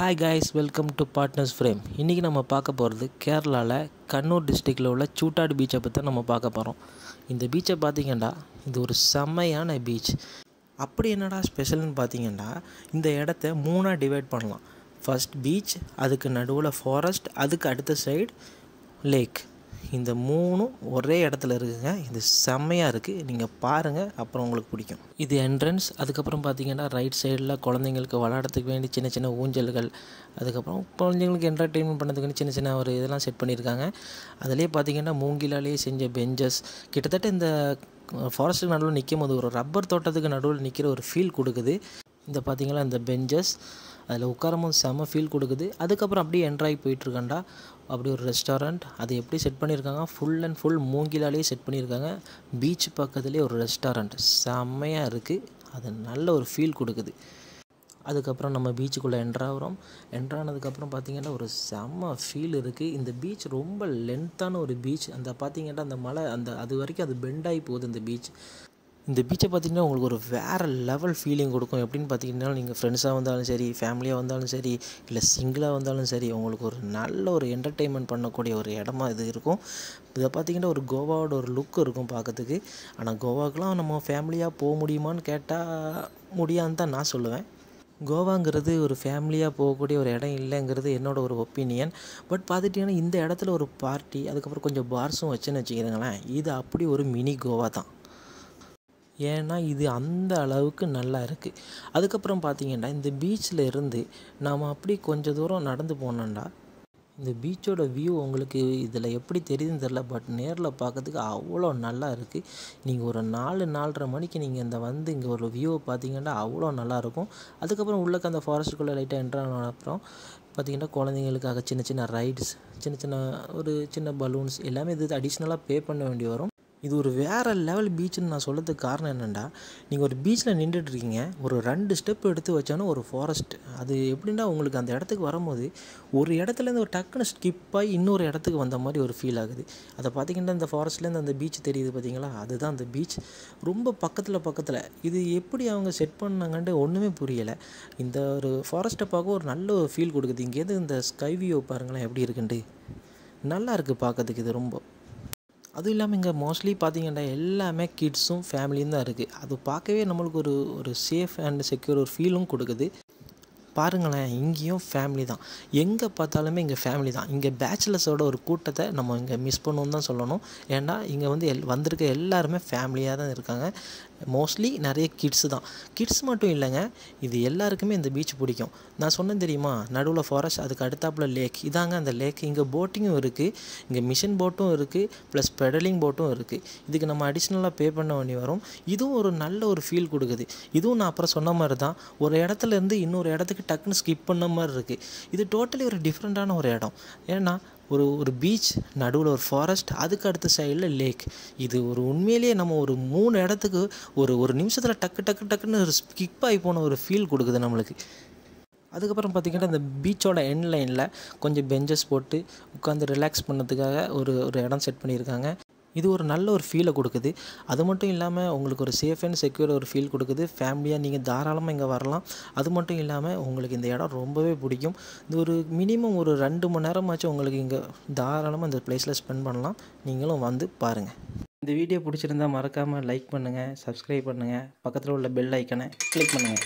Hi guys, welcome to Partners Frame. இன்றைக்கி நம்ம பார்க்க போகிறது கேரளாவில் கண்ணூர் டிஸ்ட்ரிக்டில் உள்ள சூட்டாடு பீச்சை பற்றி நம்ம பார்க்க போகிறோம். இந்த பீச்சை பார்த்திங்கன்னா இது ஒரு செம்மையான பீச். அப்படி என்னடா ஸ்பெஷல்னு பார்த்திங்கன்னா இந்த இடத்த மூணாக டிவைட் பண்ணலாம். ஃபர்ஸ்ட் பீச், அதுக்கு நடுவில் ஃபாரஸ்ட், அதுக்கு அடுத்த சைடு லேக். இந்த மூணும் ஒரே இடத்துல இருக்குங்க. இது செம்மையாக இருக்குது, நீங்கள் பாருங்கள், அப்புறம் உங்களுக்கு பிடிக்கும். இது என்ட்ரன்ஸ். அதுக்கப்புறம் பார்த்திங்கன்னா ரைட் சைடில் குழந்தைங்களுக்கு விளையாடுறதுக்கு வேண்டி சின்ன சின்ன ஊஞ்சல்கள், அதுக்கப்புறம் குழந்தைங்களுக்கு என்டர்டெயின்மெண்ட் பண்ணுறதுக்கு சின்ன சின்ன ஒரு இதெல்லாம் செட் பண்ணியிருக்காங்க. அதிலே பார்த்திங்கன்னா மூங்கிலாலேயே செஞ்ச பெஞ்சஸ். கிட்டத்தட்ட இந்த ஃபாரஸ்ட்டுக்கு நடுவில் நிற்கும் போது ஒரு ரப்பர் தோட்டத்துக்கு நடுவில் நிற்கிற ஒரு ஃபீல் கொடுக்குது. இந்த பார்த்திங்கன்னா இந்த பெஞ்சஸ் அதில் உட்காரும்போது செம்ம ஃபீல் கொடுக்குது. அதுக்கப்புறம் அப்படியே என்ட்ராகி போயிட்டுருக்காண்டா அப்படி ஒரு ரெஸ்டாரண்ட். அது எப்படி செட் பண்ணியிருக்காங்க, ஃபுல் அண்ட் ஃபுல் மூங்கிலாலேயே செட் பண்ணியிருக்காங்க. பீச் பக்கத்துலேயே ஒரு ரெஸ்டாரண்ட் செம்மையாக இருக்குது. அது நல்ல ஒரு ஃபீல் கொடுக்குது. அதுக்கப்புறம் நம்ம பீச்சுக்குள்ளே என்ட்ராகிறோம். என்ட்ரானதுக்கப்புறம் பார்த்திங்கன்னா ஒரு செம்ம ஃபீல் இருக்குது. இந்த பீச் ரொம்ப லென்த்தான ஒரு பீச். அந்த பார்த்திங்கன்னா அந்த மலை அது வரைக்கும் அது பெண்டாகி போகுது இந்த பீச். இந்த பீச்சை பார்த்திங்கன்னா உங்களுக்கு ஒரு வேறு லெவல் ஃபீலிங் கொடுக்கும். எப்படின்னு பார்த்திங்கன்னா நீங்கள் ஃப்ரெண்ட்ஸாக வந்தாலும் சரி, ஃபேமிலியாக வந்தாலும் சரி, இல்லை சிங்கிளாக வந்தாலும் சரி, உங்களுக்கு ஒரு நல்ல ஒரு என்டர்டெயின்மெண்ட் பண்ணக்கூடிய ஒரு இடமா இது இருக்கும். இதை பார்த்திங்கன்னா ஒரு கோவாவோட ஒரு லுக் இருக்கும் பார்க்கறதுக்கு. ஆனால் கோவாக்கெலாம் நம்ம ஃபேமிலியாக போக முடியுமான்னு கேட்டால் முடியாதுன்னு தான் நான் சொல்லுவேன். கோவாங்கிறது ஒரு ஃபேமிலியாக போகக்கூடிய ஒரு இடம் இல்லைங்கிறது என்னோடய ஒரு ஒப்பீனியன். பட் பார்த்துட்டிங்கன்னா இந்த இடத்துல ஒரு பார்ட்டி, அதுக்கப்புறம் கொஞ்சம் பார்ஸும் வச்சுன்னு வச்சுக்கிறேங்களேன், இது அப்படி ஒரு மினி கோவா தான். ஏன்னா இது அந்த அளவுக்கு நல்லா இருக்குது. அதுக்கப்புறம் பார்த்திங்கன்னா இந்த பீச்சில் இருந்து நாம் அப்படி கொஞ்சம் தூரம் நடந்து போனோம்னா இந்த பீச்சோட வியூ உங்களுக்கு இதில் எப்படி தெரியுதுன்னு தெரில, பட் நேரில் பார்க்கறதுக்கு அவ்வளோ நல்லா இருக்குது. நீங்கள் ஒரு 4-4:30 மணிக்கு நீங்கள் இங்கே ஒரு வியூவை பார்த்தீங்கன்னா அவ்வளோ நல்லாயிருக்கும். அதுக்கப்புறம் உள்ளக்க அந்த ஃபாரஸ்ட்டுக்குள்ளே லைட்டாக என்ட்ரான அப்புறம் பார்த்திங்கன்னா குழந்தைங்களுக்காக சின்ன சின்ன ரைட்ஸ், சின்ன பலூன்ஸ் எல்லாமே இது அடிஷ்னலாக பே பண்ண வேண்டி வரும். இது ஒரு வேறு லெவல் பீச்சுன்னு நான் சொல்கிறதுக்கு காரணம் என்னென்னா, நீங்கள் ஒரு பீச்சில் நின்றுட்டுருக்கீங்க, ஒரு 2 ஸ்டெப் எடுத்து வச்சோன்னா ஒரு ஃபாரஸ்ட். அது எப்படின்னா உங்களுக்கு அந்த இடத்துக்கு வரும்போது ஒரு இடத்துலேருந்து ஒரு டக்குன்னு ஸ்கிப் ஆகி இன்னொரு இடத்துக்கு வந்த மாதிரி ஒரு ஃபீல் ஆகுது. அதை பார்த்திங்கன்னா இந்த ஃபாரஸ்ட்லேருந்து அந்த பீச் தெரியுது பார்த்தீங்களா, அதுதான் அந்த பீச். ரொம்ப பக்கத்தில் இது எப்படி அவங்க செட் பண்ணாங்கன்ட்டு ஒன்றுமே புரியலை. இந்த ஒரு ஃபாரஸ்ட்டை பார்க்க ஒரு நல்ல ஒரு ஃபீல் கொடுக்குது. இங்கேருந்து இந்த ஸ்கை வியூ பாருங்களேன் எப்படி இருக்குன்ட்டு, நல்லா இருக்குது பார்க்கறதுக்கு இது ரொம்ப. அதுவும் இல்லாமல் இங்கே மோஸ்ட்லி பார்த்திங்கன்னா எல்லாமே கிட்ஸும் ஃபேமிலியும் தான் இருக்குது. அது பார்க்கவே நம்மளுக்கு ஒரு சேஃப் அண்ட் செக்யூர் ஒரு ஃபீலும் கொடுக்குது. பாருங்களேன், இங்கேயும் ஃபேமிலி தான், எங்கே பார்த்தாலுமே இங்கே ஃபேமிலி தான். இங்கே பேச்சுலர்ஸோட ஒரு கூட்டத்தை நம்ம இங்கே மிஸ் பண்ணுவோம் தான் சொல்லணும். ஏன்னா இங்கே வந்திருக்க எல்லாருமே ஃபேமிலியாக தான் இருக்காங்க. மோஸ்ட்லி நிறைய கிட்ஸு தான். கிட்ஸ் மட்டும் இல்லைங்க, இது எல்லாருக்குமே இந்த பீச் பிடிக்கும். நான் சொன்னேன் தெரியுமா, நடுவில் ஃபாரஸ்ட், அதுக்கு அடுத்தாப்பில் லேக். இதாங்க அந்த லேக். இங்கே போட்டிங்கும் இருக்குது, இங்கே மிஷின் போட்டும் இருக்குது, ப்ளஸ் பெடலிங் போட்டும் இருக்குது. இதுக்கு நம்ம அடிஷ்னலாக பே பண்ண வேண்டி வரும். இதுவும் ஒரு நல்ல ஒரு ஃபீல் கொடுக்குது. இதுவும் நான் அப்புறம் சொன்ன மாதிரி தான், ஒரு இடத்துலேருந்து இன்னொரு இடத்துக்கு டக்குன்னு ஸ்கிப் பண்ண மாதிரி இருக்குது. இது டோட்டலி ஒரு டிஃப்ரெண்ட்டான ஒரு இடம். ஏன்னா ஒரு பீச், நடுவில் ஒரு ஃபாரஸ்ட், அதுக்கு அடுத்த சைடில் லேக். இது ஒரு உண்மையிலேயே நம்ம ஒரு 3 இடத்துக்கு ஒரு நிமிஷத்தில் டக்குன்னு ஒரு ஸ்கிப் ஆகி போன ஒரு ஃபீல் கொடுக்குது நம்மளுக்கு. அதுக்கப்புறம் பார்த்திங்கன்னா இந்த பீச்சோட எண்ட் லைனில் கொஞ்சம் பெஞ்சஸ் போட்டு உட்காந்து ரிலாக்ஸ் பண்ணதுக்காக ஒரு இடம் செட் பண்ணியிருக்காங்க. இது ஒரு நல்ல ஒரு ஃபீலை கொடுக்குது. அது மட்டும் இல்லாமல் உங்களுக்கு ஒரு சேஃப் அண்ட் செக்யூர் ஒரு ஃபீல் கொடுக்குது. ஃபேமிலியாக நீங்கள் தாராளமாக இங்கே வரலாம். அது மட்டும் இல்லாமல் உங்களுக்கு இந்த இடம் ரொம்பவே பிடிக்கும். இது ஒரு மினிமம் ஒரு 2 மணி நேரமாச்சும் உங்களுக்கு இங்கே தாராளமாக இந்த பிளேஸில் ஸ்பெண்ட் பண்ணலாம். நீங்களும் வந்து பாருங்கள். இந்த வீடியோ பிடிச்சிருந்தால் மறக்காமல் லைக் பண்ணுங்கள், சப்ஸ்கிரைப் பண்ணுங்கள், பக்கத்தில் உள்ள பெல் ஐக்கனை கிளிக் பண்ணுங்கள்.